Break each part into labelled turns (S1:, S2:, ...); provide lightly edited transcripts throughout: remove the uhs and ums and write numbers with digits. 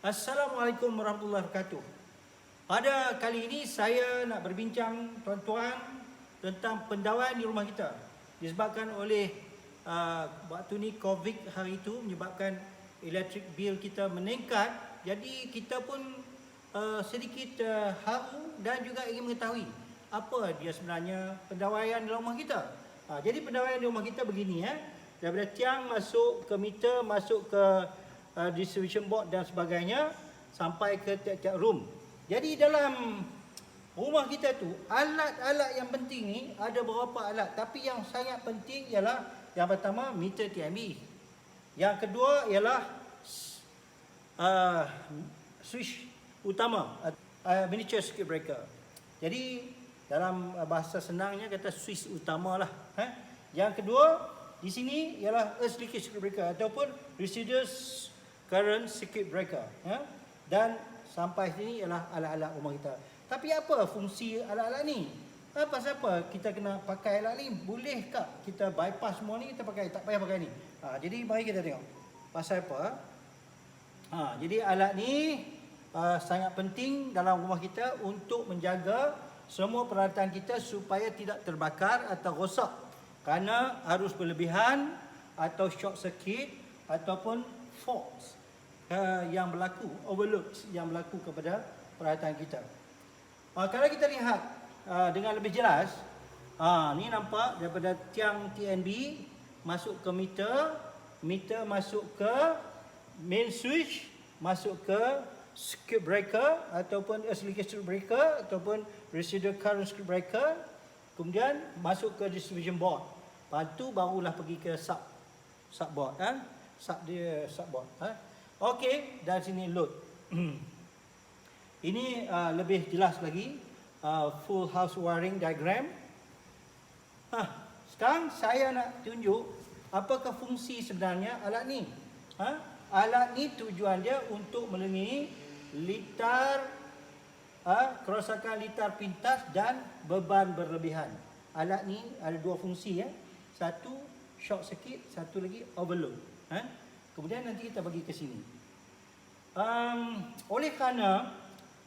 S1: Assalamualaikum warahmatullahi wabarakatuh. Pada kali ini saya nak berbincang tuan-tuan tentang pendawaian di rumah kita. Disebabkan oleh waktu ni COVID hari itu menyebabkan electric bill kita meningkat. Jadi kita pun sedikit haru dan juga ingin mengetahui apa dia sebenarnya pendawaian di rumah kita. Jadi pendawaian di rumah kita begini daripada tiang masuk ke meter, masuk ke distribution board dan sebagainya sampai ke tiap-tiap room. Jadi dalam rumah kita tu alat-alat yang penting ni ada beberapa alat, tapi yang sangat penting ialah yang pertama meter TMB. Yang kedua ialah switch utama, miniature circuit breaker. Jadi dalam bahasa senangnya kata switch utama lah. Yang kedua di sini ialah earth leakage circuit breaker ataupun residual current circuit breaker. Dan sampai sini ialah alat-alat rumah kita. Tapi apa fungsi alat-alat ni? Pasal apa kita kena pakai alat ni? Bolehkah kita bypass semua ni, kita pakai, tak payah pakai ni? Jadi mari kita tengok pasal apa. Jadi alat ni sangat penting dalam rumah kita untuk menjaga semua peralatan kita supaya tidak terbakar atau rosak kerana arus berlebihan atau short circuit ataupun faults yang berlaku, overload yang berlaku kepada peralatan kita. Kalau kita lihat dengan lebih jelas, ni nampak daripada tiang TNB masuk ke meter, meter masuk ke main switch, masuk ke circuit breaker ataupun earth leakage circuit breaker ataupun residual current circuit breaker, kemudian masuk ke distribution board. Lepas tu barulah pergi ke subboard, subboard. Okey, dan sini load. Ini lebih jelas lagi, full house wiring diagram. Sekarang saya nak tunjuk apakah fungsi sebenarnya alat ni. Alat ni tujuan dia untuk melindungi litar, kerosakan litar pintas dan beban berlebihan. Alat ni ada dua fungsi. Satu short circuit, satu lagi overload. Kemudian nanti kita bagi ke sini. Oleh kerana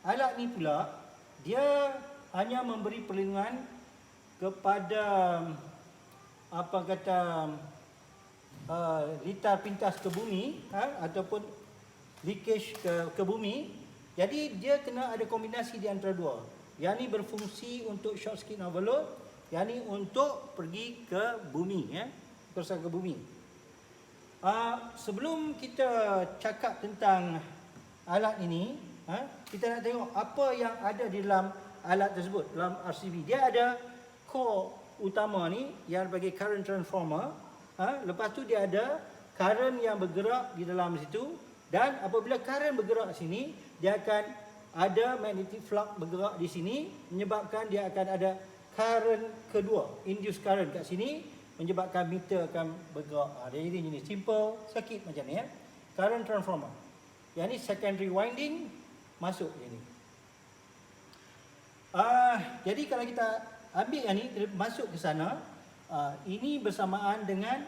S1: alat ni pula dia hanya memberi perlindungan kepada litar pintas ke bumi ataupun leakage ke bumi. Jadi dia kena ada kombinasi di antara dua. Yang ni berfungsi untuk short circuit overload, yang ni untuk pergi ke bumi, kerosakan ke bumi. Sebelum kita cakap tentang alat ini, kita nak tengok apa yang ada di dalam alat tersebut, dalam RCB. Dia ada core utama ni yang bagi current transformer. Lepas tu dia ada current yang bergerak di dalam situ, dan apabila current bergerak sini, dia akan ada magnetic flux bergerak di sini, menyebabkan dia akan ada current kedua, induced current kat sini, menyebabkan meter akan bergerak. Jadi ini simple circuit macam ni. Current transformer. Yang ni secondary winding masuk ini. Jadi kalau kita ambil yang ni masuk ke sana, ini bersamaan dengan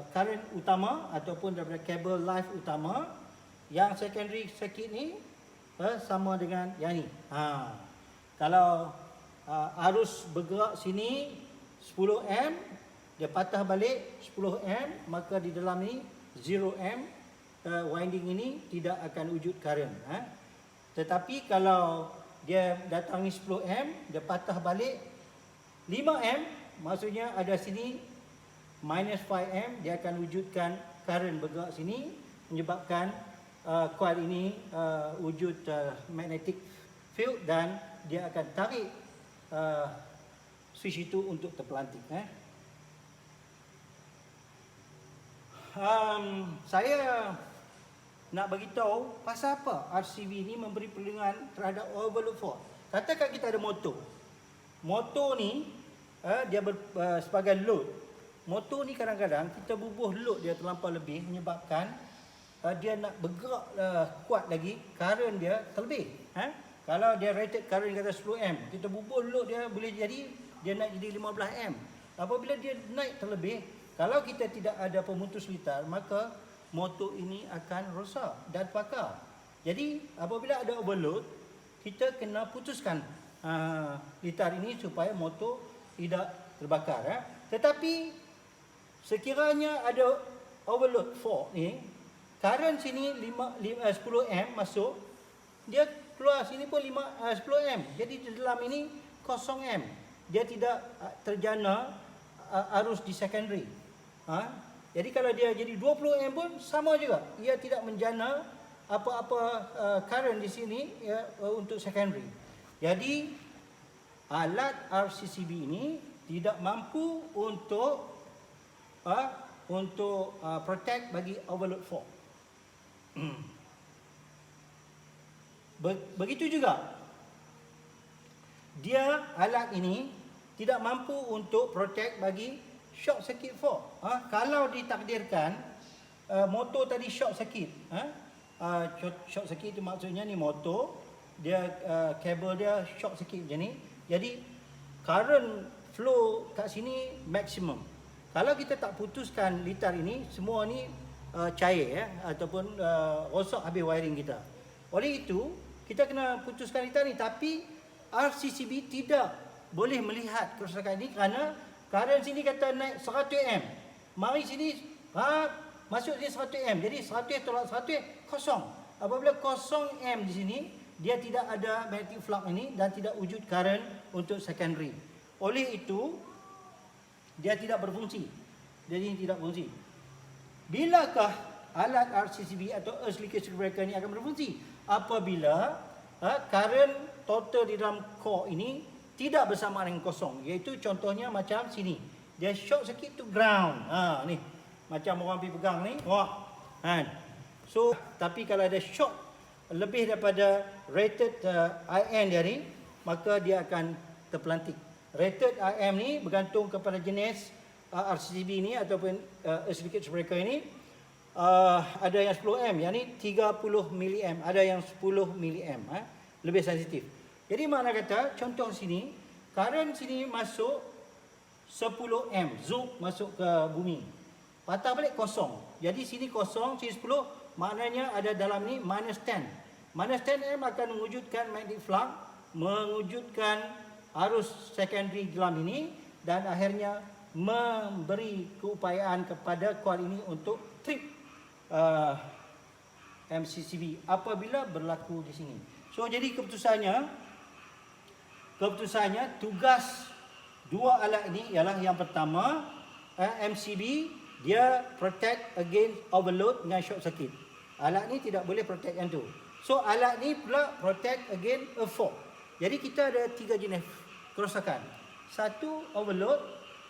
S1: current utama ataupun daripada kabel live utama. Yang secondary circuit ni sama dengan yang ni. Kalau arus bergerak sini 10 am, dia patah balik 10 am, maka di dalam ni 0 am winding ini tidak akan wujud current. Tetapi kalau dia datangi 10 am, dia patah balik 5 am, maksudnya ada sini minus 5 am, dia akan wujudkan current bergerak sini, menyebabkan coil ini wujud magnetic field dan dia akan tarik switch itu untuk terpelanting. Saya nak bagi tahu pasal apa RCB ni memberi perlindungan terhadap overload fault. Katakan kita ada motor. Motor ni dia sebagai load. Motor ni kadang-kadang kita bubuh load dia terlampau lebih, menyebabkan dia nak bergerak kuat lagi, current dia terlebih. Kalau dia rated current kata 10 am, kita bubuh load dia boleh jadi dia naik jadi 15 am. Apabila dia naik terlebih, kalau kita tidak ada pemutus litar, maka motor ini akan rosak dan bakar. Jadi apabila ada overload, kita kena putuskan litar ini supaya motor tidak terbakar. Tetapi sekiranya ada overload fault ni, current sini 10 A masuk, dia keluar sini pun 10 A. Jadi di dalam ini 0 A. Dia tidak terjana arus di secondary. Jadi kalau dia jadi 20 A pun sama juga. Ia tidak menjana apa-apa current di sini untuk secondary. Jadi alat RCCB ini tidak mampu untuk protect bagi overload fault. Begitu juga alat ini tidak mampu untuk protect bagi short circuit fault. Kalau ditakdirkan motor tadi short circuit, short circuit itu maksudnya ni motor dia kabel dia short circuit macam ni. Jadi current flow kat sini maksimum. Kalau kita tak putuskan litar ini, semua ni cair ataupun rosak habis wiring kita. Oleh itu, kita kena putuskan litar ni, tapi RCCB tidak boleh melihat kerosakan ini kerana current sini kata naik 100 A. Mari sini masuk sini 100 A. Jadi 100 tolak 100 kosong. Apabila 0 A di sini, dia tidak ada magnetic flux ini dan tidak wujud current untuk secondary. Oleh itu, dia tidak berfungsi. Jadi tidak berfungsi. Bilakah alat RCCB atau earth leakage circuit breaker ini akan berfungsi? Apabila current total di dalam core ini tidak bersama dengan kosong. Iaitu contohnya macam sini. Dia short circuit to ground. Ni. Macam orang pergi pegang ni. So, tapi kalau ada short lebih daripada rated IM dia ni, maka dia akan terpelantik. Rated IM ni bergantung kepada jenis RCCB ni ataupun earth leakage breaker ini. Ada yang 10 A, yang ni 30 mA, ada yang 10 mA, lebih sensitif. Jadi makna kata, contoh sini, current sini masuk 10 A, zoom masuk ke bumi. Patah balik kosong. Jadi sini kosong, sini 10, maknanya ada dalam ni minus 10. Minus 10 A akan mewujudkan magnetic flux, mewujudkan arus secondary dalam ini, dan akhirnya memberi keupayaan kepada coil ini untuk trip MCCB apabila berlaku di sini. So jadi keputusannya tugas dua alat ini ialah yang pertama, MCB dia protect against overload dengan short circuit. Alat ni tidak boleh protect yang tu. So alat ni pula protect against a fault. Jadi kita ada 3 jenis kerosakan. Satu overload,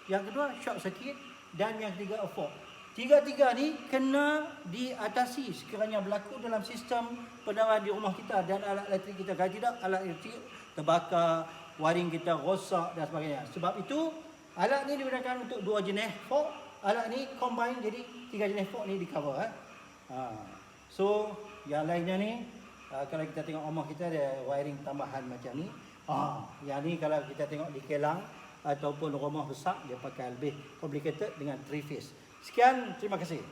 S1: yang kedua short circuit, dan yang ketiga a fault. Tiga-tiga ni kena diatasi sekiranya berlaku dalam sistem penerangan di rumah kita dan alat elektrik kita. Kalau tidak, alat elektrik terbakar, wiring kita rosak dan sebagainya. Sebab itu, alat ni digunakan untuk 2 jenis fault. Alat ni combine jadi 3 jenis fault ni di cover. So, yang lainnya ni, kalau kita tengok rumah kita ada wiring tambahan macam ni. Yang ni kalau kita tengok di Kelang ataupun rumah besar, dia pakai lebih complicated dengan 3 phase. Sekian, terima kasih.